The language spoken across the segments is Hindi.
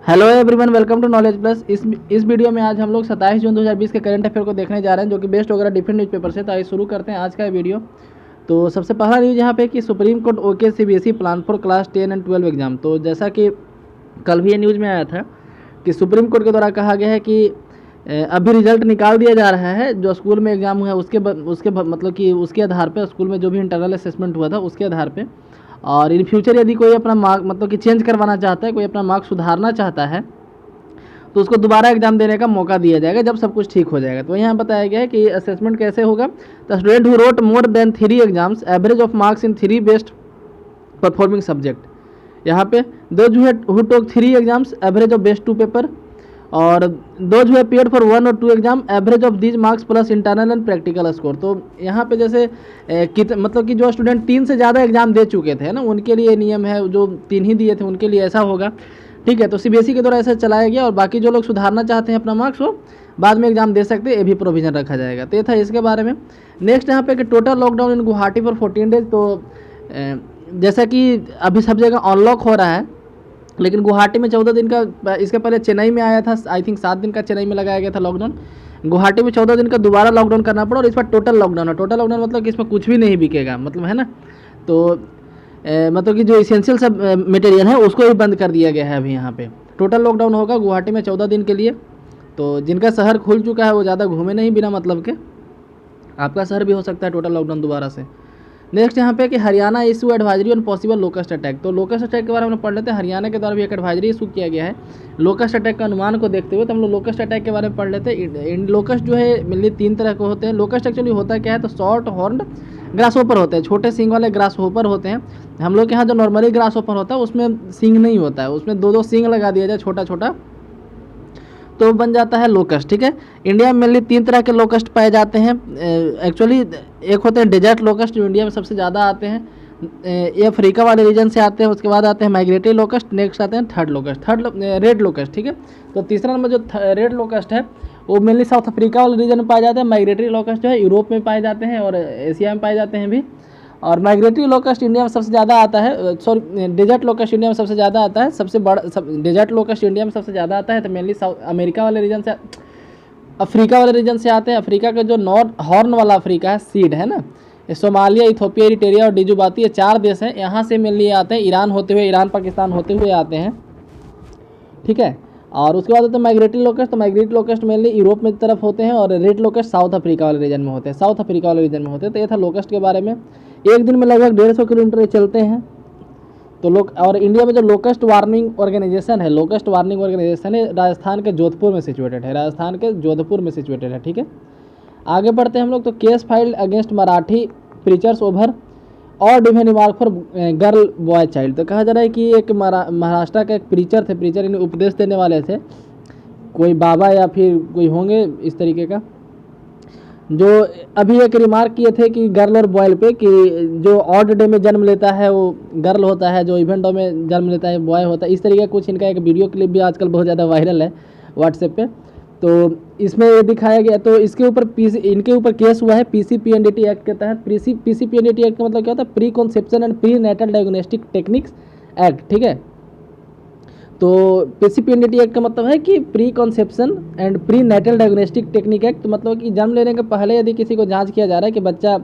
Hello everyone, welcome to Knowledge Plus. इस वीडियो में आज हम लोग 27 जून 2020 के करंट अफेयर को देखने जा रहे हैं, जो कि बेस्ट वगैरह डिफरेंट न्यूज़पेपर से। तो आइए शुरू करते हैं आज का वीडियो। तो सबसे पहला न्यूज़ यहाँ पे कि supreme court okay CBSE plan for class 10 and 12 exam. तो जैसा कि कल भी ये न्यूज़ में आया था कि सुप्रीम कोर्ट के द्वारा कहा गया है कि अभी रिजल्ट निकाल दिया जा रहा है। जो स्कूल में एग्जाम हुआ है उसके मतलब कि उसके आधार पर, स्कूल में जो भी इंटरनल असेसमेंट हुआ था उसके आधार पर, और इन फ्यूचर यदि कोई अपना मार्क मतलब कि चेंज करवाना चाहता है, कोई अपना मार्क सुधारना चाहता है, तो उसको दोबारा एग्जाम देने का मौका दिया जाएगा जब सब कुछ ठीक हो जाएगा। तो यहाँ बताया गया है कि असेसमेंट कैसे होगा। The student who wrote more than 3 exams, average of marks in 3 best performing subject. यहाँ पे those who took 3 exams, average of best 2 paper, और दोज हु अपीयर्ड फॉर 1 और 2 exam, average of these marks plus internal and practical score. तो यहाँ पे जैसे मतलब कि जो स्टूडेंट 3 से ज़्यादा एग्जाम दे चुके थे ना, उनके लिए नियम है, जो 3 ही दिए थे उनके लिए ऐसा होगा। ठीक है, तो सीबीएसई के द्वारा ऐसा चलाया गया, और बाकी जो लोग सुधारना चाहते हैं अपना मार्क्स, वो बाद में एग्जाम दे सकते हैं, ये भी प्रोविजन रखा जाएगा। तो ये था इसके बारे में। नेक्स्ट यहाँ पे कि total lockdown in Guwahati for 14 days. तो जैसा कि अभी सब जगह अनलॉक हो रहा है, लेकिन गुवाहाटी में 14 दिन का, इसके पहले चेन्नई में आया था, आई थिंक 7 दिन का चेन्नई में लगाया गया था लॉकडाउन। गुवाहाटी में 14 दिन का दोबारा लॉकडाउन करना पड़ा, और इस पर टोटल लॉकडाउन है। टोटल लॉकडाउन मतलब कि इसमें कुछ भी नहीं बिकेगा, मतलब है ना। तो मतलब कि जो इसेंशियल सब मटेरियल है उसको भी बंद कर दिया गया है अभी यहाँ पे। टोटल लॉकडाउन होगा गुवाहाटी में 14 दिन के लिए। तो जिनका शहर खुल चुका है वो ज़्यादा घूमे नहीं बिना मतलब के। आपका शहर भी हो सकता है टोटल लॉकडाउन दोबारा से। नेक्स्ट यहाँ पे कि Haryana issue advisory on possible locust attack. तो लोकस्ट अटैक के बारे में पढ़ लेते हैं। हरियाणा के द्वारा भी एक एडवाइजरी इशू किया गया है लोकस्ट अटैक का अनुमान को देखते हुए। तो हम लोग लोकस्ट अटैक के बारे में पढ़ लेते हैं। लोकस्ट जो है मेनली 3 तरह के होते हैं। लोकस्ट एक्चुअली होता क्या है, तो शॉर्ट हॉर्न्ड ग्रास होपर होते हैं, छोटे सींग वाले ग्रास होपर होते हैं। हम लोग के यहाँ जो नॉर्मली ग्रास होपर होता है उसमें सींग नहीं होता है, उसमें 2-2 सींग लगा दिया जाए छोटा छोटा, तो बन जाता है लोकस्ट। ठीक है, इंडिया में मेनली 3 तरह के लोकस्ट पाए जाते हैं एक्चुअली। एक होते हैं डेजर्ट लोकस्ट, जो इंडिया में सबसे ज़्यादा आते हैं, ये अफ्रीका वाले रीजन से आते हैं। उसके बाद आते हैं माइग्रेटरी लोकस्ट, नेक्स्ट आते हैं थर्ड लोकस्ट, रेड लोकस्ट। ठीक है, तो तीसरा नंबर जो रेड लोकस्ट है वो मेनली साउथ अफ्रीका वाले रीजन में पाए जाते हैं। माइग्रेटरी लोकस्ट जो है यूरोप में पाए जाते हैं और एशिया में पाए जाते हैं भी। और माइग्रेटरी लोकस्ट इंडिया में सबसे ज़्यादा आता है, सॉरी डेजर्ट लोकस्ट इंडिया में सबसे ज़्यादा आता है, सबसे बड़ा डेजर्ट लोकस्ट इंडिया में सबसे ज़्यादा आता है। तो मेनली साउथ अमेरिका वाले रीजन से, अफ्रीका वाले रीजन से आते हैं। अफ्रीका का जो नॉर्थ हॉर्न वाला अफ्रीका है, सीड है ना, सोमालिया, इथोपिया, इरिट्रिया और डिजुबाती, ये 4 देश हैं, यहाँ से मेनली आते हैं। ईरान होते हुए, ईरान पाकिस्तान होते हुए आते हैं। ठीक है, और उसके बाद होते हैं माइग्रेटरी लोकस्ट। तो माइग्रेटरी लोकस्ट मेनली यूरोप में तरफ होते हैं, और रेड लोकस्ट साउथ अफ्रीका वाले रीजन में होते हैं, साउथ अफ्रीका वाले रीजन में होते हैं। तो ये था लोकस्ट के बारे में। एक दिन में लगभग 150 किलोमीटर चलते हैं। तो लोग, और इंडिया में जो लोकस्ट वार्निंग ऑर्गेनाइजेशन है, लोकस्ट वार्निंग ऑर्गेनाइजेशन है, राजस्थान के जोधपुर में सिचुएटेड है, राजस्थान के जोधपुर में सिचुएटेड है। ठीक है, आगे बढ़ते हैं हम लोग। तो case filed against Marathi preachers over और defend remark for girl boy child. तो कहा जा रहा है कि एक महाराष्ट्र का एक प्रीचर थे, प्रीचर इन्हें उपदेश देने वाले थे, कोई बाबा या फिर कोई होंगे इस तरीके का, जो अभी एक रिमार्क किए थे कि गर्ल और बॉय पे, कि जो ऑड डे में जन्म लेता है वो गर्ल होता है, जो इवेंटों में जन्म लेता है बॉय होता है। इस तरीके का कुछ इनका एक वीडियो क्लिप भी आजकल बहुत ज़्यादा वायरल है व्हाट्सएप पे। तो इसमें ये दिखाया गया, तो इसके ऊपर इनके ऊपर केस हुआ है पीसीपीएनडीटी एक्ट के तहत। पीसीपीएनडीटी एक्ट का मतलब क्या होता है, preconception and prenatal diagnostic techniques act. ठीक है, तो पीसीपीएनडीटी एक्ट का मतलब है कि preconception and prenatal diagnostic technique act. मतलब कि जन्म लेने के पहले यदि किसी को जांच किया जा रहा है कि बच्चा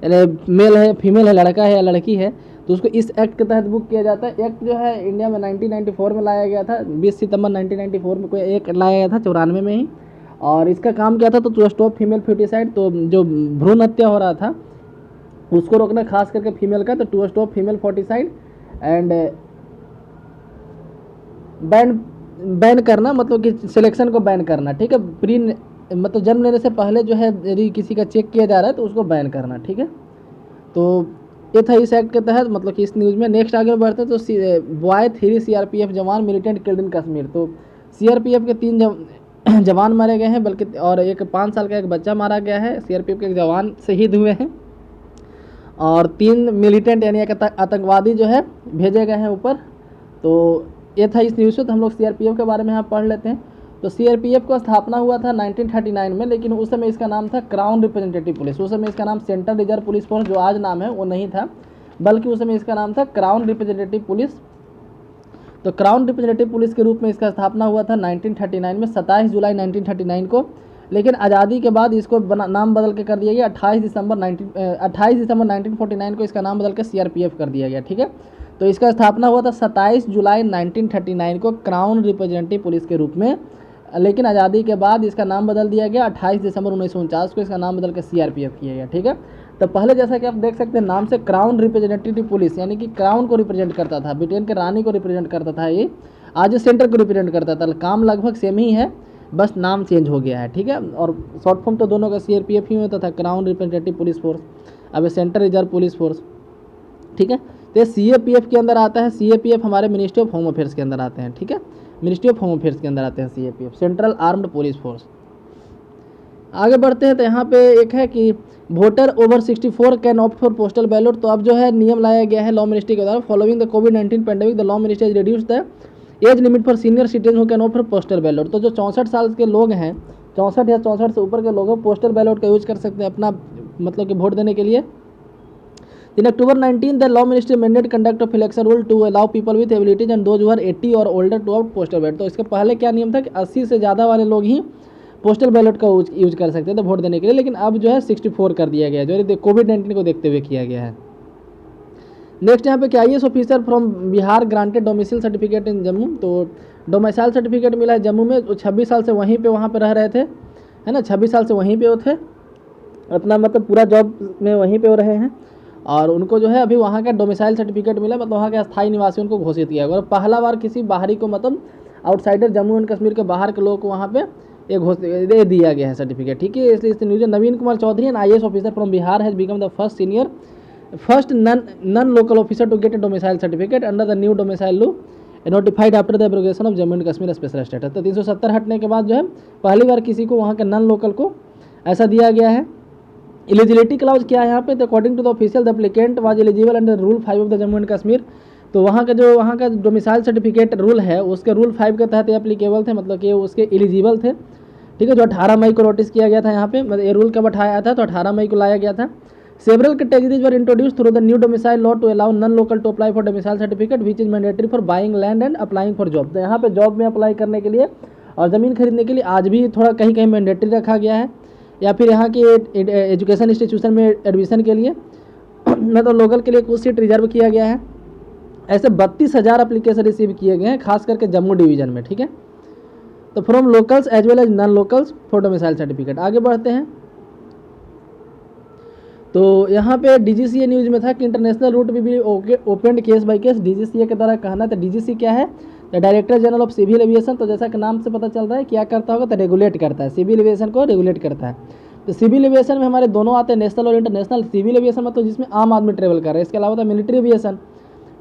मेल है, फीमेल है, लड़का है या लड़की है, तो उसको इस एक्ट के तहत बुक किया जाता है। एक्ट जो है इंडिया में 1994 में लाया गया था, 20 सितंबर 1994 में कोई एक लाया गया था, 94 में ही। और इसका काम क्या था, तो टू स्टॉप फीमेल फीटिसाइड, तो जो भ्रूण हत्या हो रहा था उसको रोकना, खास करके फीमेल का। तो to stop female foeticide and ban करना, मतलब कि सिलेक्शन को बैन करना। ठीक है, प्री मतलब जन्म लेने से पहले जो है यदि किसी का चेक किया जा रहा है तो उसको बैन करना। ठीक है, तो ये था इस एक्ट के तहत, मतलब कि इस न्यूज़ में। नेक्स्ट आगे बढ़ते हैं। तो बॉय 3 सीआरपीएफ जवान मिलिटेंट किल्ड इन कश्मीर। तो सीआरपीएफ के 3 जवान मारे गए हैं, बल्कि और एक 5 साल का एक बच्चा मारा गया है। सीआरपीएफ के एक जवान शहीद हुए हैं, और 3 मिलिटेंट यानी आतंकवादी जो है भेजे गए हैं ऊपर। तो ये था इस न्यूज़ में। तो हम लोग सीआरपीएफ के बारे में यहाँ पढ़ लेते हैं। तो सीआरपीएफ का स्थापना हुआ था 1939 में, लेकिन उस समय इसका नाम था क्राउन रिप्रेजेंटेटिव पुलिस। उस समय इसका नाम सेंट्रल रिजर्व पुलिस फोर्स, जो आज नाम है वो नहीं था, बल्कि उस समय इसका नाम था क्राउन रिप्रेजेंटेटिव पुलिस। तो क्राउन रिप्रेजेंटेटिव पुलिस के रूप में इसका स्थापना हुआ था 1939 में, 27 जुलाई 1939 को। लेकिन आज़ादी के बाद इसको नाम बदल के कर दिया गया 28 दिसंबर 1949 को इसका नाम बदल के CRPF कर दिया गया। ठीक है, तो इसका स्थापना हुआ था 27 जुलाई 1939 को क्राउन रिप्रेजेंटेटिव पुलिस के रूप में। लेकिन आज़ादी के बाद इसका नाम बदल दिया गया 28 दिसंबर 1949 को इसका नाम बदल के CRPF किया गया। ठीक है, तो पहले जैसा कि आप देख सकते हैं नाम से क्राउन रिप्रेजेंटेटिव पुलिस, यानी कि क्राउन को रिप्रेजेंट करता था, ब्रिटेन के रानी को रिप्रेजेंट करता था, ये आज सेंटर को रिप्रेजेंट करता था। काम लगभग सेम ही है, बस नाम चेंज हो गया है। ठीक है, और शॉर्ट फॉर्म तो दोनों का CRPF ही होता था, क्राउन रिप्रेजेंटेटिव पुलिस फोर्स, अब सेंट्रल रिजर्व पुलिस फोर्स। ठीक है, तो CAPF के अंदर आता है। CAPF हमारे मिनिस्ट्री ऑफ होम अफेयर्स के अंदर आते हैं। ठीक है, मिनिस्ट्री ऑफ होम अफेयर्स के अंदर आते हैं CAPF, central armed police force. आगे बढ़ते हैं तो यहाँ पे एक है कि voter over 64 can opt for postal ballot. तो अब जो है नियम लाया गया है लॉ मिनिस्ट्री के द्वारा, following the covid pandemic the law ministry has reduced the age limit for senior citizen who can opt for postal ballot. तो जो 64 साल के लोग हैं, 64 या 64 से ऊपर के लोग पोस्टल बैलेट का यूज कर सकते हैं अपना मतलब कि वोट देने के लिए। In October 19, the Law Ministry mandated conduct of election rule to allow people with abilities and those who are 80 और older to opt postal ballot। तो इसके पहले क्या नियम था कि 80 से ज़्यादा वाले लोग ही पोस्टल बैलेट का यूज कर सकते थे वोट देने के लिए, लेकिन अब जो है 64 कर दिया गया है, जो कोविड-19 को देखते हुए किया गया है। नेक्स्ट यहाँ पे क्या IAS officer from Bihar granted domicile certificate in Jammu. तो डोमिसाइल सर्टिफिकेट मिला है जम्मू में, 26 साल से वहीं पे वहाँ पे रह रहे थे, है ना, 26 साल से वहीं पे वो थे, अपना मतलब पूरा जॉब में वहीं पे वो रहे हैं, और उनको जो है अभी वहाँ का डोमिसाइल सर्टिफिकेट मिला, मतलब वहाँ के अस्थायी निवासी उनको घोषित किया गया। और पहला बार किसी बाहरी को, मतलब आउटसाइडर जम्मू एंड कश्मीर के बाहर के लोगों को वहाँ पे एक दे दिया गया है सर्टिफिकेट। ठीक है, इसलिए इस news Naveen Kumar Chaudhary an IAS officer from Bihar has become the first non local officer to get a domicile certificate under the new domicile law notified after the abrogation of Jammu and Kashmir special status. तो 370 हटने के बाद जो है पहली बार किसी को वहाँ के नन लोकल को ऐसा दिया गया है। एलिजिबिलिटी क्लाउज क्या है यहाँ पे, तो according to the official the applicant was eligible under rule 5 of the Jammu and Kashmir. तो वहाँ का डोमिसाइल सर्टिफिकेट रूल है, उसके रूल 5 के तहत एप्लीकेबल थे, मतलब कि उसके एलिजिबल थे। ठीक है, जो 18 मई को नोटिस किया गया था यहाँ पे, मतलब ये रूल कब उठाया था, तो 18 मई को लाया गया था। Several categories were introduce through the new domicile law to allow non local to apply for domicile certificate which is mandatory for buying land and applying for job. तो यहाँ पे जॉब में अप्लाई करने के लिए और ज़मीन खरीदने के लिए आज भी थोड़ा कहीं कहीं मैंडेटरी रखा गया है, या फिर यहाँ की एजुकेशन इंस्टीट्यूशन में एडमिशन के लिए मतलब लोकल के लिए कुछ सीट रिजर्व किया गया है। ऐसे 32,000 एप्लीकेशन रिसीव किए गए हैं, खास करके जम्मू डिवीज़न में। ठीक है, तो from locals as well as non locals for domicile certificate. आगे बढ़ते हैं तो यहाँ पे DGCA न्यूज़ में था कि इंटरनेशनल रूट भी open case by case DGCA के द्वारा कहना। तो DGCA क्या है, तो director general of civil aviation. तो जैसा कि नाम से पता चल रहा है क्या करता होगा, तो रेगुलेट करता है, सिविल एविएशन को रेगुलेट करता है। तो सिविल एविएशन में हमारे दोनों आते हैं, नेशनल और इंटरनेशनल। सिविल एविएशन मतलब जिसमें आम आदमी ट्रेवल कर रहा है, इसके अलावा था मिलिट्री एविएशन।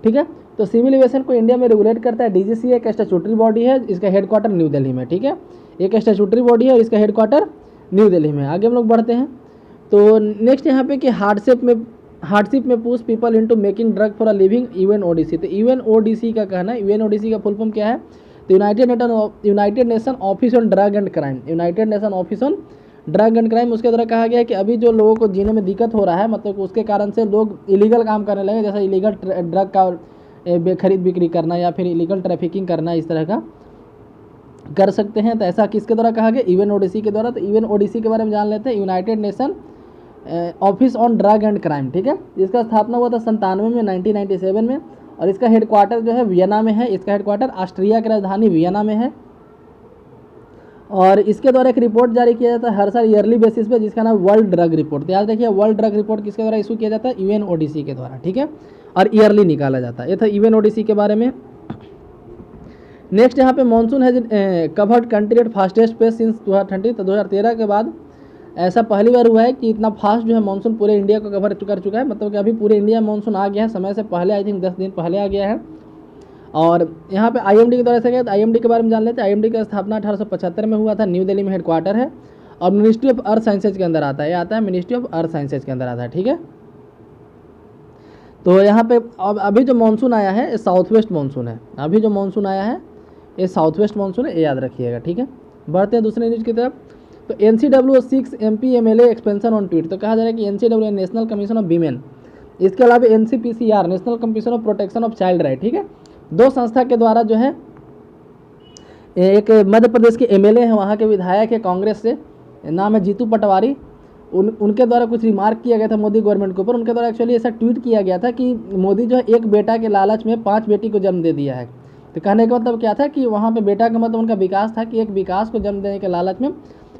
ठीक है, तो सिविल एविएशन को इंडिया में रेगुलेट करता है DGCA। एक स्टैट्यूटरी बॉडी है, इसका हेडक्वार्टर न्यू दिल्ली में। ठीक है, एक स्टैट्यूटरी बॉडी है और इसका हेडक्वार्टर न्यू दिल्ली में। आगे हम लोग बढ़ते हैं तो नेक्स्ट यहाँ पे कि हार्डशिप में push people into making drug for a living UNODC। तो UNODC का कहना है, UNODC का फुल फॉर्म क्या है, तो United nation office on drug and crime. United nation office on drug and crime, उसके द्वारा कहा गया है कि अभी जो लोगों को जीने में दिक्कत हो रहा है, मतलब उसके कारण से लोग इलीगल काम करने लगे, जैसे इलीगल ड्रग का खरीद बिक्री करना या फिर इलीगल ट्रैफिकिंग करना, इस तरह का कर सकते हैं। तो ऐसा किसके द्वारा कहा गया, UNODC के द्वारा। तो UNODC के बारे में जान लेते हैं, United nation office on drug and crime. ठीक है, जिसका स्थापना हुआ था 97 में, 1997 में, और इसका हेडक्वार्टर जो है वियना में है। इसका हेडक्वार्टर ऑस्ट्रिया की राजधानी वियना में है, और इसके द्वारा एक रिपोर्ट जारी किया जाता है हर साल ईयरली बेसिस पे, जिसका नाम वर्ल्ड ड्रग रिपोर्ट। तो याद रखिए, वर्ल्ड ड्रग रिपोर्ट किसके द्वारा इशू किया जाता है, UNODC के द्वारा। ठीक है, और ईयरली निकाला जाता है। ये था UNODC के बारे में। नेक्स्ट यहाँ पे monsoon has covered country at fastest pace since 2020। तो 2013 के बाद ऐसा पहली बार हुआ है कि इतना फास्ट जो है मानसून पूरे इंडिया को कवर कर चुका है, मतलब कि अभी पूरे इंडिया में मानसून आ गया है, समय से पहले, आई थिंक 10 दिन पहले आ गया है। और यहाँ पे IMD के द्वारा से गया, तो IMD के बारे में जान लेते हैं। IMD का स्थापना 1875 में हुआ था, न्यू दिल्ली में हेडक्वार्टर है, और मिनिस्ट्री ऑफ अर्थ साइंसेज के अंदर आता है। ये आता है मिनिस्ट्री ऑफ अर्थ साइंसेज के अंदर आता है। ठीक है, तो यहाँ पे अब अभी जो मानसून आया है ये साउथ वेस्ट मानसून है। अभी जो मानसून आया है ये साउथ वेस्ट मानसून है, ये याद रखिएगा। ठीक है, बढ़ते हैं दूसरे न्यूज़ की तरफ। तो NCW 6 MP MLA expansion on tweet. तो कहा जा रहा है कि NCW national commission of women, इसके अलावा NCPCR national commission of protection of child right. ठीक है, दो संस्था के द्वारा जो है, एक मध्य प्रदेश के एमएलए हैं, वहाँ के विधायक है कांग्रेस से, नाम है जीतू पटवारी, उनके द्वारा कुछ रिमार्क किया गया था मोदी गवर्नमेंट के ऊपर। उनके द्वारा एक्चुअली ऐसा ट्वीट किया गया था कि मोदी जो है एक बेटा के लालच में 5 बेटी को जन्म दे दिया है। तो कहने का मतलब क्या था कि वहाँ पे बेटा का मतलब उनका विकास था कि एक विकास को जन्म देने के लालच में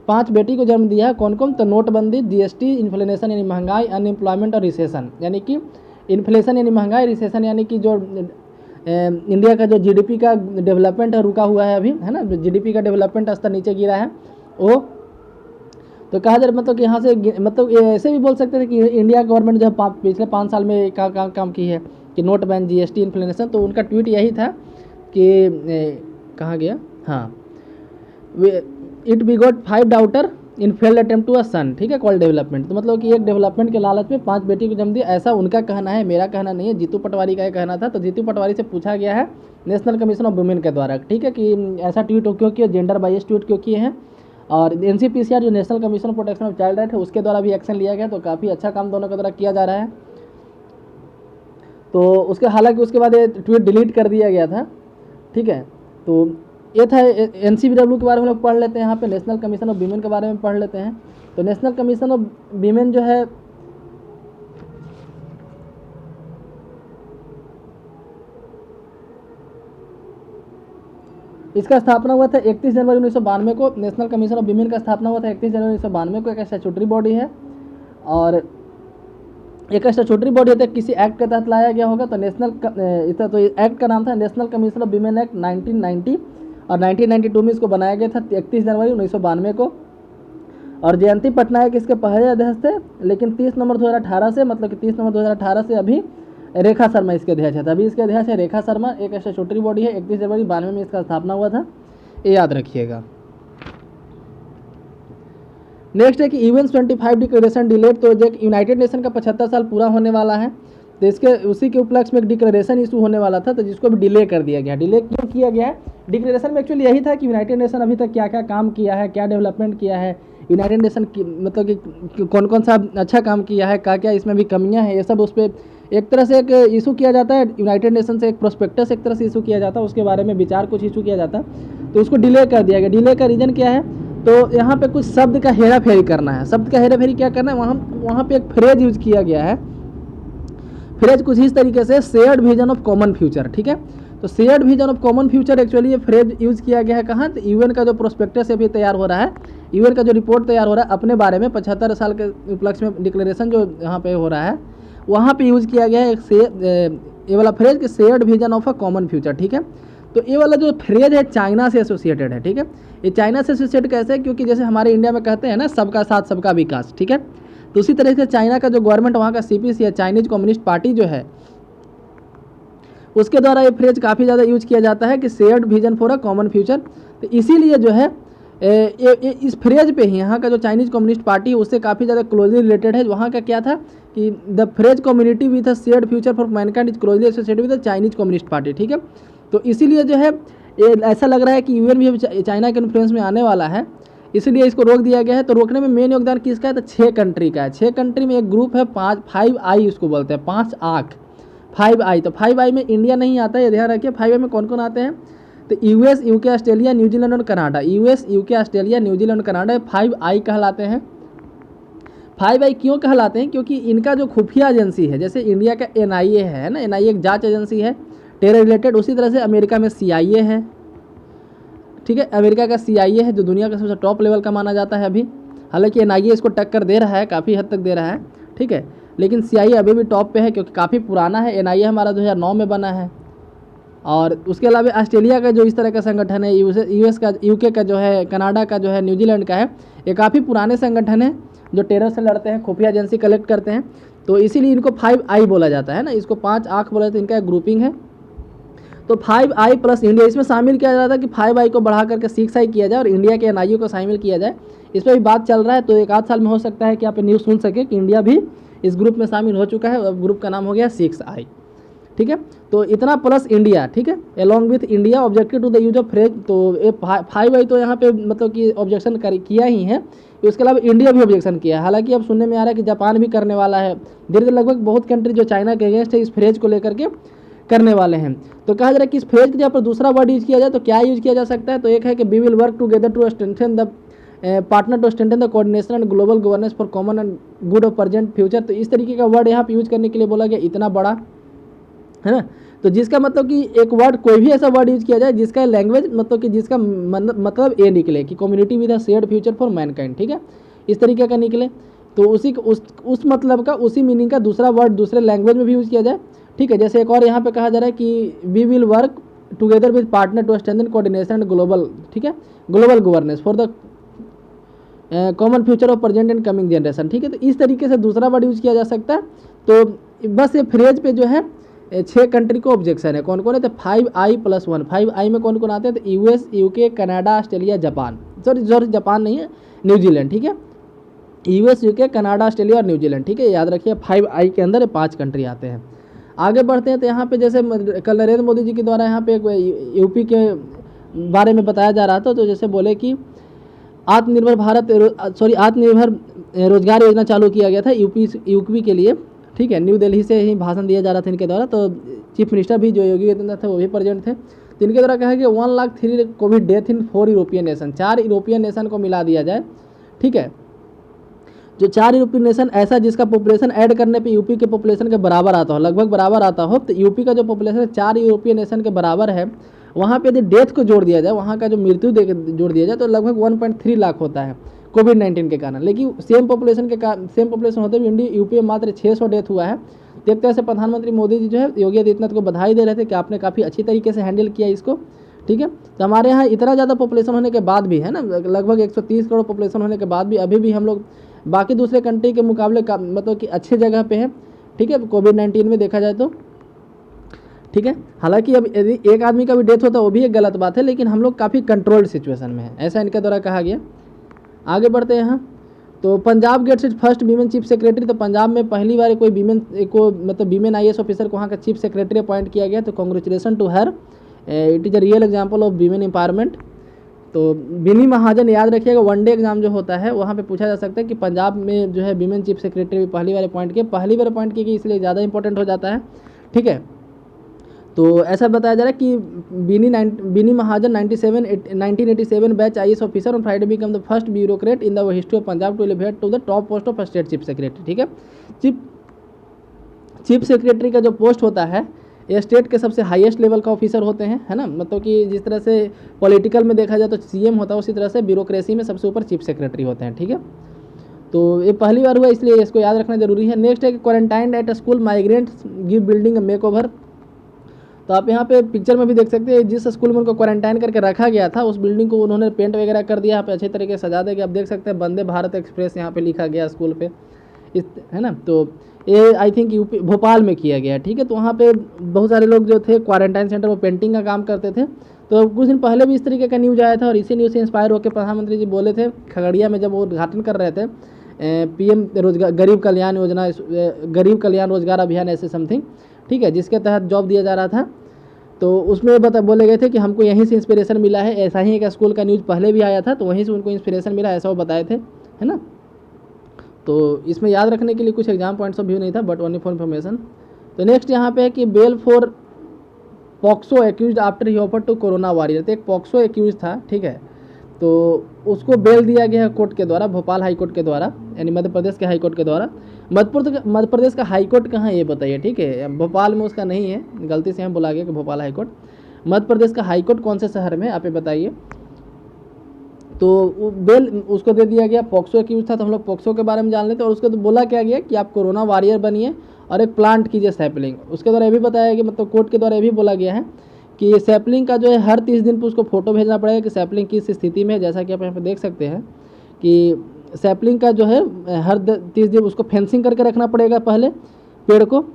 5 बेटी को जन्म दिया है। कौन कौन? तो नोटबंदी, जीएसटी, इन्फ्लेशन यानी महंगाई, अनएम्प्लॉयमेंट और रिसेशन, यानी कि इन्फ्लेशन यानी महंगाई, रिसेशन यानी कि जो इंडिया का जो जीडीपी का डेवलपमेंट है रुका हुआ है अभी, है ना, जीडीपी का डेवलपमेंट स्तर नीचे गिरा है वो। तो कहा जा रहा मतलब कि यहाँ से मतलब ऐसे भी बोल सकते थे कि इंडिया गवर्नमेंट जो पिछले 5 साल में काम की है कि नोट बैन, जीएसटी, इन्फ्लेशन। तो उनका ट्वीट यही था कि कहाँ गया, हाँ, it be got 5 daughter in failed attempt to a son, ठीक है, कॉल डेवलपमेंट। तो मतलब कि एक डेवलपमेंट के लालच में 5 बेटी को जन्म दिया, ऐसा उनका कहना है, मेरा कहना नहीं है, जीतू पटवारी का यह कहना था। तो जीतू पटवारी से पूछा गया है नेशनल कमीशन ऑफ वुमेन के द्वारा, ठीक है, कि ऐसा ट्वीट क्यों किया, जेंडर बाइस ट्वीट क्यों किए हैं। और एनसीपीसीआर जो national commission of protection of child right है उसके द्वारा भी एक्शन लिया गया। तो काफ़ी अच्छा काम दोनों के द्वारा किया जा रहा है। तो उसके हालांकि उसके बाद ये ट्वीट डिलीट कर दिया गया था, ठीक है। तो ये था एनसीबीडब्ल्यू के बारे में लोग पढ़ लेते हैं। यहाँ पे नेशनल कमीशन ऑफ वीमेन के बारे में पढ़ लेते हैं। तो नेशनल कमीशन ऑफ वीमेन जो है इसका स्थापना हुआ था 31 जनवरी 1992 को। नेशनल कमीशन ऑफ वीमेन का स्थापना हुआ था 31 जनवरी 1992 को। एक स्टैट्यूटरी बॉडी है और एक स्टैट्यूटरी बॉडी होता है, किसी एक्ट के तहत लाया गया होगा। तो तो एक्ट का नाम था national commission of women act 1990 और 1992 में इसको बनाया गया था 31 जनवरी 1992 को। और जयंती पटनायक इसके पहले अध्यक्ष थे, लेकिन 30 नवंबर 2018 से, मतलब कि 30 नवंबर 2018 से अभी रेखा शर्मा इसके अध्यक्ष है। अभी इसके अध्यक्ष है रेखा शर्मा। एक स्टैट्यूटरी बॉडी है, 31 जनवरी 92 में इसका स्थापना हुआ था, ये याद रखिएगा। नेक्स्ट है कि यूएन 25 डिक्लेरेशन डिलेड। तो जो यूनाइटेड नेशन का 75 साल पूरा होने वाला है, तो इसके उसी के उपलक्ष्य में एक डिक्लेरेशन इशू होने वाला था, तो जिसको भी डिले कर दिया गया। डिले क्यों किया गया है? डिक्लेरेशन में एक्चुअली यही था कि यूनाइटेड नेशन अभी तक क्या क्या काम किया है, क्या डेवलपमेंट किया है, यूनाइटेड नेशन की मतलब कि कौन कौन सा अच्छा काम किया है, क्या क्या इसमें भी कमियां हैं, ये सब उस पर एक तरह से एक इशू किया जाता है। यूनाइटेड नेशन से एक प्रोस्पेक्टस एक तरह से इशू किया जाता है, उसके बारे में विचार कुछ इशू किया जाता है। तो उसको डिले कर दिया गया। डिले का रीज़न क्या है? तो यहाँ पे कुछ शब्द का हेरा फेरी करना है। शब्द का हेरा फेरी क्या करना है? वहाँ पे एक फ्रेज यूज किया गया है। फ्रेज कुछ इस तरीके से, shared vision of common future, ठीक है। तो shared vision of common future actually ये फ्रेज यूज किया गया है कहाँ? तो यूएन का जो प्रोस्पेक्टस अभी तैयार हो रहा है, यूएन का जो रिपोर्ट तैयार हो रहा है अपने बारे में 75 साल के उपलक्ष्य में डिक्लेरेशन जो यहाँ पे हो रहा है, वहाँ पे यूज किया गया है ये वाला फ्रेज कि shared vision of a common future, ठीक है। तो ये वाला जो फ्रेज है चाइना से एसोसिएटेड है, ठीक है। ये चाइना से एसोसिएट कैसे है? क्योंकि जैसे हमारे इंडिया में कहते हैं ना सबका साथ सबका विकास, ठीक है। तो उसी तरह से चाइना का जो गवर्नमेंट वहाँ का सीपीसी है, चाइनीज कम्युनिस्ट पार्टी जो है, उसके द्वारा ये फ्रेज काफ़ी ज़्यादा यूज किया जाता है कि shared vision for a common future. तो इसीलिए जो है इस फ्रेज पे ही यहाँ का जो चाइनीज कम्युनिस्ट पार्टी है उससे काफ़ी ज़्यादा क्लोजली रिलेटेड है। वहाँ का क्या था कि the phrase community with a shared future for Mankind is closely associated with the Chinese communist party, ठीक है। तो इसीलिए जो है ये ऐसा लग रहा है कि यूएन भी चाइना के इन्फ्लुएंस में आने वाला है, इसलिए इसको रोक दिया गया है। तो रोकने में मेन योगदान किसका है? तो 6 कंट्री का है। 6 कंट्री में एक ग्रुप है 5 आई, उसको बोलते हैं 5 आँख, 5 आई। तो 5 आई में इंडिया नहीं आता है, ये ध्यान रखिए। 5 आई में कौन कौन आते हैं? तो यूएस, यूके, ऑस्ट्रेलिया, न्यूजीलैंड और Canada. US, UK, Australia, New Zealand और कनाडा 5 आई कहलाते हैं। 5 आई क्यों कहलाते हैं? क्योंकि इनका जो खुफिया एजेंसी है, जैसे इंडिया का एनआईए है ना, एनआईए एक जांच एजेंसी है टेरर रिलेटेड, उसी तरह से अमेरिका में सीआईए है, ठीक है। अमेरिका का सीआईए है जो दुनिया का सबसे टॉप लेवल का माना जाता है अभी। हालांकि एनआईए इसको टक्कर दे रहा है, काफ़ी हद तक दे रहा है, ठीक है। लेकिन सीआईए अभी भी टॉप पे है क्योंकि काफ़ी पुराना है। एनआईए हमारा 2009 में बना है। और उसके अलावा ऑस्ट्रेलिया का जो इस तरह का संगठन है, यूएस का, यूके का जो है, कनाडा का जो है, न्यूजीलैंड का है, ये काफ़ी पुराने संगठन है जो टेरर से लड़ते हैं, खुफिया एजेंसी कलेक्ट करते हैं। तो इसीलिए इनको 5 आई बोला जाता है ना, इसको 5 आँख बोला जाता है, इनका एक ग्रुपिंग है। तो 5 आई प्लस इंडिया इसमें शामिल किया जा रहा था कि 5 आई को बढ़ा करके 6 आई किया जाए और इंडिया के एनआईओ को शामिल किया जाए। इस पर भी बात चल रहा है। तो एक आध साल में हो सकता है कि आप न्यूज़ सुन सके कि इंडिया भी इस ग्रुप में शामिल हो चुका है। अब ग्रुप का नाम हो गया 6 आई, ठीक है। तो इतना प्लस इंडिया, ठीक है, along with India objected to the use of phrase. तो ये 5 आई तो यहाँ पे मतलब कि ऑब्जेक्शन किया ही है। उसके अलावा इंडिया भी ऑब्जेक्शन किया है। हालांकि अब सुनने में आ रहा है कि जापान भी करने वाला है। धीरे धीरे लगभग बहुत कंट्री जो चाइना के अगेंस्ट है इस फ्रेज को लेकर के करने वाले हैं। तो कहा जा रहा है कि इस फ्रेज के जहाँ पर दूसरा वर्ड यूज किया जाए तो क्या यूज किया जा सकता है, तो एक है कि we will work together to strengthen the partner to strengthen the coordination and global governance for common and good of present future. तो इस तरीके का वर्ड यहाँ पे यूज करने के लिए बोला गया, इतना बड़ा, है ना। तो जिसका मतलब कि एक वर्ड, कोई भी ऐसा वर्ड यूज किया जाए जिसका लैंग्वेज मतलब कि जिसका मतलब ये निकले कि community with a shared future for Mankind, ठीक है, इस तरीके का निकले। तो उसी उस मतलब का, उसी मीनिंग का दूसरा वर्ड दूसरे लैंग्वेज में भी यूज किया जाए, ठीक है। जैसे एक और यहाँ पे कहा जा रहा है कि we will work together with partner to strengthen coordination and global, ठीक है, global governance for the common future of present and coming generation, ठीक है। तो इस तरीके से दूसरा वर्ड यूज किया जा सकता है। तो बस ये फ्रेज पे जो है 6 कंट्री को ऑब्जेक्शन है। कौन कौन है, तो 5I+1, 5I में कौन कौन आते हैं, तो US, UK, Canada, Australia, Japan, sorry Japan नहीं है, न्यूजीलैंड, ठीक है। US, UK, कनाडा, ऑस्ट्रेलिया और न्यूजीलैंड, ठीक है, याद रखिए 5I के अंदर 5 कंट्री आते हैं। आगे बढ़ते हैं तो यहाँ पे जैसे कल नरेंद्र मोदी जी के द्वारा यहाँ पे यूपी के बारे में बताया जा रहा था। तो जैसे बोले कि आत्मनिर्भर रोजगार योजना चालू किया गया था यूपी के लिए, ठीक है। न्यू दिल्ली से ही भाषण दिया जा रहा था इनके द्वारा। तो चीफ मिनिस्टर भी जो योगी आदित्यनाथ थे वो भी प्रेजेंट थे। तो इनके द्वारा कहा कि 1,03,000 Covid death in 4 European nation, 4 European nation को मिला दिया जाए, ठीक है। जो 4 यूरोपियन नेशन ऐसा जिसका पॉपुलेशन ऐड करने पे यूपी के पॉपुलेशन के बराबर आता हो, लगभग बराबर आता हो, तो यूपी का जो पॉपुलेशन 4 यूरोपियन नेशन के बराबर है, वहाँ पे यदि डेथ को जोड़ दिया जाए, वहाँ का जो मृत्यु जोड़ दिया जाए, तो लगभग 1.3 लाख होता है कोविड-19 के कारण। लेकिन सेम पॉपुलेशन होते हुए यूपी में मात्र 600 डेथ हुआ है। तो एक तरह से प्रधानमंत्री मोदी जी जो है योगी आदित्यनाथ को बधाई दे रहे थे कि आपने काफ़ी अच्छी तरीके से हैंडल किया इसको, ठीक है। तो हमारे यहाँ इतना ज़्यादा पॉपुलेशन होने के बाद भी, है ना, लगभग 130 करोड़ पॉपुलेशन होने के बाद भी अभी भी हम लोग बाकी दूसरे कंट्री के मुकाबले मतलब कि अच्छे जगह पे है, ठीक है, कोविड-19 में देखा जाए तो, ठीक है। हालांकि अब यदि एक आदमी का भी डेथ होता है वो भी एक गलत बात है, लेकिन हम लोग काफ़ी कंट्रोल्ड सिचुएशन में है, ऐसा इनके द्वारा कहा गया। आगे बढ़ते हैं यहाँ। तो Punjab gets its first women chief secretary. तो पंजाब में पहली बार कोई वीमेन को, मतलब वीमेन IAS ऑफिसर को वहाँ का चीफ सेक्रेटरी अपॉइंट किया गया। तो congratulation to her, it is a real example of women empowerment. तो बिनी महाजन, याद रखिएगा, वनडे एग्जाम जो होता है वहाँ पे पूछा जा सकता है कि पंजाब में जो है वीमेन चीफ सेक्रेटरी पहली बार अपॉइंट किए, इसलिए ज़्यादा इंपॉर्टेंट हो जाता है, ठीक है। तो ऐसा बताया जा रहा है कि Bini Mahajan 1987 batch IAS officer on Friday become the first bureaucrat in the history of Punjab to elevate to the top post of state chief secretary, ठीक है। चीफ सेक्रेटरी का जो पोस्ट होता है ये स्टेट के सबसे हाईएस्ट लेवल का ऑफिसर होते हैं, है ना। मतलब कि जिस तरह से पॉलिटिकल में देखा जाए तो CM होता है, उसी तरह से ब्यूरोक्रेसी में सबसे ऊपर चीफ सेक्रेटरी होते हैं, ठीक है। तो ये पहली बार हुआ, इसलिए इसको याद रखना जरूरी है। नेक्स्ट है कि quarantine at a school migrants give building makeover. तो आप यहाँ पे पिक्चर में भी देख सकते हैं, जिस स्कूल में उनको क्वारंटाइन करके रखा गया था उस बिल्डिंग को उन्होंने पेंट वगैरह कर दिया, यहाँ पे अच्छे तरीके से सजा देंगे। आप देख सकते हैं वंदे भारत एक्सप्रेस यहाँ पे लिखा गया स्कूल पे, इस, है ना। तो ये आई थिंक यूपी भोपाल में किया गया, ठीक है। तो वहाँ पे बहुत सारे लोग जो थे क्वारंटाइन सेंटर में पेंटिंग का काम करते थे। तो कुछ दिन पहले भी इस तरीके का न्यूज़ आया था और इसी न्यूज़ से इंस्पायर होकर प्रधानमंत्री जी बोले थे खगड़िया में, जब वो उद्घाटन कर रहे थे PM रोजगार गरीब कल्याण योजना, गरीब कल्याण रोजगार अभियान ऐसे समथिंग, ठीक है, जिसके तहत जॉब दिया जा रहा था। तो उसमें बोले गए थे कि हमको यहीं से इंस्पिरेशन मिला है। ऐसा ही एक स्कूल का न्यूज़ पहले भी आया था, तो वहीं से उनको इंस्पिरेशन मिला, ऐसा वो बताए थे, है ना। तो इसमें याद रखने के लिए कुछ एग्जाम पॉइंट्स ऑफ व्यू नहीं था, बट ओनली फॉर इन्फॉर्मेशन। तो नेक्स्ट यहाँ पे है कि bail for POCSO accused after he offer to corona warrior. तो एक पॉक्सो एक्यूज था, ठीक है, तो उसको बेल दिया गया है कोर्ट के द्वारा, भोपाल हाई कोर्ट के द्वारा, यानी मध्य प्रदेश के हाई कोर्ट के द्वारा। मध्य प्रदेश का हाई कोर्ट कहाँ है ये बताइए, ठीक है, भोपाल में उसका नहीं है, गलती से हम बोला गया कि भोपाल हाई कोर्ट। मध्य प्रदेश का हाई कोर्ट कौन से शहर में, आप ये बताइए। तो बेल उसको दे दिया गया, पॉक्सो एक्यूज था, तो हम लोग पॉक्सो के बारे में जान लेते हैं। और उसको तो बोला क्या गया कि आप कोरोना वॉरियर बनिए और एक प्लांट कीजिए सैपलिंग। उसके द्वारा ये भी बताया गया, मतलब कोर्ट के द्वारा ये भी बोला गया है कि सैपलिंग का जो है हर 30 दिन पर उसको फोटो भेजना पड़ेगा कि सैपलिंग किस स्थिति में है। जैसा कि आप यहाँ पे देख सकते हैं कि सैपलिंग का जो है हर 30 दिन उसको फेंसिंग करके रखना पड़ेगा पहले पेड़ को।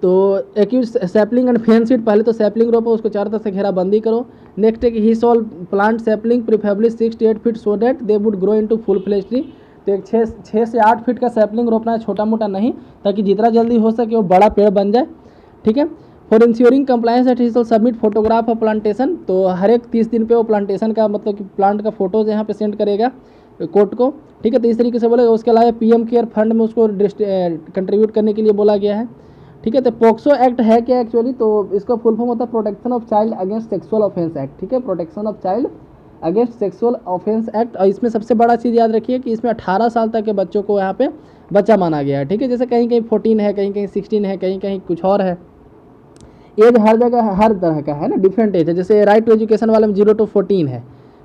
तो accused sapling and fence it, पहले तो सैपलिंग रोपो, उसको चारों तरफ से घेराबंदी करो। नेक्स्ट है कि he shall plant sapling preferably 6 to 8 feet so that they would grow into full fledged tree. तो एक 6 से 8 फीट का सैपलिंग रोपना है, छोटा मोटा नहीं, ताकि जितना जल्दी हो सके वो बड़ा पेड़ बन जाए, ठीक है। For ensuring compliance at he submit photograph of plantation. तो हर एक 30 दिन पे वो प्लांटेशन का, मतलब कि प्लांट का फोटोज यहाँ पे सेंड करेगा कोर्ट को, ठीक है। तो इस तरीके से बोलेगा। उसके अलावा PM केयर फंड में उसको कंट्रीब्यूट करने के लिए बोला गया है, ठीक है। तो पोक्सो एक्ट है क्या एक्चुअली, तो इसका फुल फॉर्म होता है protection of child against sexual offence act. ठीक है, protection of child against sexual offence act. और इसमें सबसे बड़ा चीज़ याद रखिए कि इसमें 18 साल तक के बच्चों को यहाँ पे बच्चा माना गया है। ठीक है, जैसे कहीं कहीं 14 है, कहीं कहीं 16 है, कहीं कहीं कुछ और है। एज हर जगह हर तरह का है ना, डिफरेंट एज है। जैसे राइट टू एजुकेशन वाले में 0 to 14 है।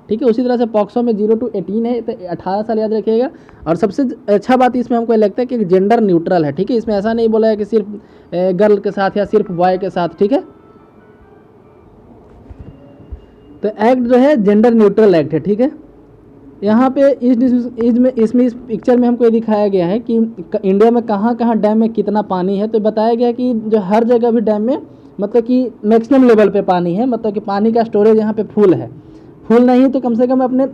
ठीक है, उसी तरह से पॉक्सो में 0 to 18 है, तो 18 साल याद रखिएगा। और सबसे अच्छा बात इसमें हमको लगता है कि जेंडर न्यूट्रल है। ठीक है, इसमें ऐसा नहीं बोला है कि सिर्फ गर्ल के साथ या सिर्फ बॉय के साथ। ठीक है, तो एक्ट जो है जेंडर न्यूट्रल एक्ट है। ठीक है, यहाँ पे इस पिक्चर में हमको ये दिखाया गया है कि इंडिया में कहाँ कहाँ डैम में कितना पानी है। तो बताया गया कि जो हर जगह भी डैम में मतलब कि मैक्सिमम लेवल पे पानी है, मतलब कि पानी का स्टोरेज यहाँ पे फुल है। फुल नहीं तो कम से कम अपने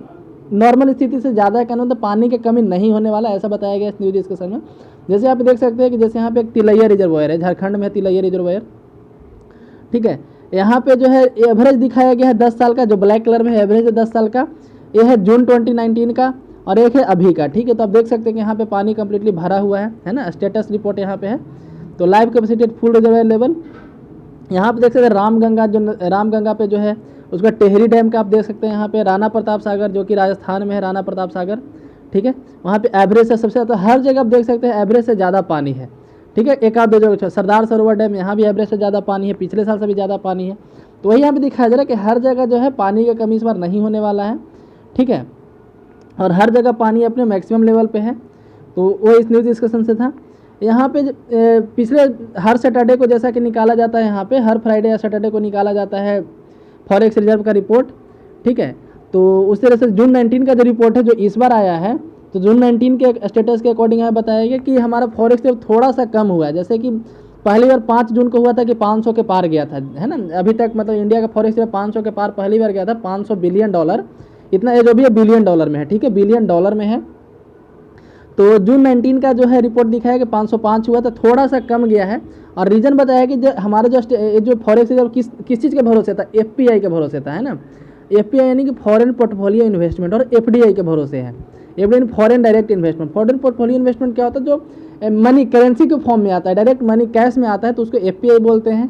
नॉर्मल स्थिति से ज़्यादा कहना तो पानी की कमी नहीं होने वाला, ऐसा बताया गया इस न्यूज डिस्कशन में। जैसे आप देख सकते हैं कि जैसे यहाँ पे एक तिलैया रिजर्वायर है, झारखंड में है तिलैया रिजर्वायर। ठीक है, यहाँ पे जो है एवरेज दिखाया गया है 10 साल का, जो ब्लैक कलर में एवरेज है 10 साल का। ये है जून 2019 का और एक है अभी का। ठीक है, तो आप देख सकते हैं कि यहाँ पे पानी कंप्लीटली भरा हुआ है ना। स्टेटस रिपोर्ट यहाँ पे है। तो live capacity full reservoir level यहाँ पे देख सकते हैं। रामगंगा पे जो है उसका टेहरी डैम का आप देख सकते हैं। यहाँ पे राणा प्रताप सागर जो कि राजस्थान में है, राणा प्रताप सागर। ठीक है, वहाँ पे एवरेज से सबसे ज़्यादा, हर जगह आप देख सकते हैं एवरेज से ज़्यादा पानी है। ठीक है, एक आध दो जगह सरदार सरोवर डैम, यहाँ भी एवरेज से ज़्यादा पानी है, पिछले साल से भी ज़्यादा पानी है। तो वही यहाँ पे दिखाया जा रहा है कि हर जगह जो है पानी की कमी इस बार नहीं होने वाला है। ठीक है, और हर जगह पानी अपने मैक्सिमम लेवल पे है। तो वो इस न्यूज़ डिस्कशन से था। यहाँ पे पिछले हर सैटरडे को जैसा कि निकाला जाता है, यहाँ पे हर फ्राइडे या सैटरडे को निकाला जाता है फॉरेक्स रिजर्व का रिपोर्ट। ठीक है, तो उस तरह से जून 19 का जो रिपोर्ट है जो इस बार आया है, तो जून 19 के स्टेटस के अकॉर्डिंग यहाँ बताया गया कि हमारा फॉरेक्स रिजर्व थोड़ा सा कम हुआ है। जैसे कि पहली बार 5 जून को हुआ था कि 500 के पार गया था, है ना। अभी तक मतलब इंडिया का फॉरेक्स रिजर्व 500 के पार पहली बार गया था, $500 बिलियन इतना, ये जो भी है बिलियन डॉलर में है। ठीक है, बिलियन डॉलर में है। तो जून 19 का जो है रिपोर्ट दिखाया कि 505 हुआ, तो थोड़ा सा कम गया है। और रीज़न बताया कि जो हमारा जो फॉरेक्स रिजर्व किस चीज़ के भरोसे था, FPI के भरोसे था, है ना। FPI यानी कि फॉरेन पोर्टफोलियो इन्वेस्टमेंट, और FDI के भरोसे है। FDI foreign direct investment. Foreign portfolio investment क्या होता है, जो मनी करेंसी के फॉर्म में आता है, डायरेक्ट मनी कैश में आता है, तो उसको FPI बोलते हैं।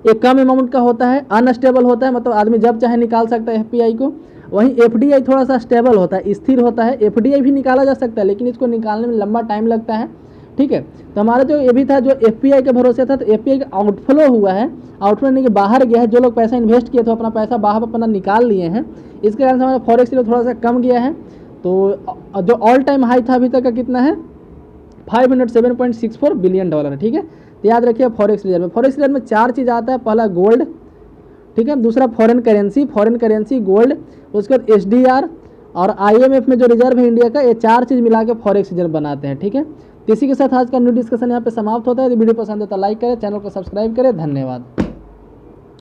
ये कम अमाउंट का होता है, अनस्टेबल होता है, मतलब आदमी जब चाहे निकाल सकता है FPI को। वहीं FDI थोड़ा सा स्टेबल होता है, स्थिर होता है। FDI भी निकाला जा सकता है, लेकिन इसको निकालने में लंबा टाइम लगता है। ठीक है, तो हमारा जो ये भी था जो FPI के भरोसे था, तो FPI का आउटफ्लो हुआ है। आउटफ्लो यानी कि बाहर गया है, जो लोग पैसा इन्वेस्ट किए थे अपना पैसा बाहर अपना निकाल लिए हैं। इसके कारण से हमारा फॉरेक्स रिजर्व थोड़ा सा कम गया है। तो जो ऑल टाइम हाई था अभी तक का कितना है, $507.64 बिलियन। ठीक है, तो याद रखिए फॉरेक्स रिजर्व में, फॉरेक्स रिजर्व में 4 चीज़ आता है। पहला गोल्ड, ठीक है, दूसरा फॉरेन करेंसी गोल्ड, उसके बाद SDR और IMF में जो रिजर्व है इंडिया का, ये 4 चीज़ मिला के फॉरेक्स रिजर्व बनाते हैं। ठीक है, तो इसी के साथ आज का न्यू डिस्कशन यहाँ पे समाप्त होता है। यदि वीडियो पसंद है तो लाइक करें, चैनल को सब्सक्राइब करें। धन्यवाद।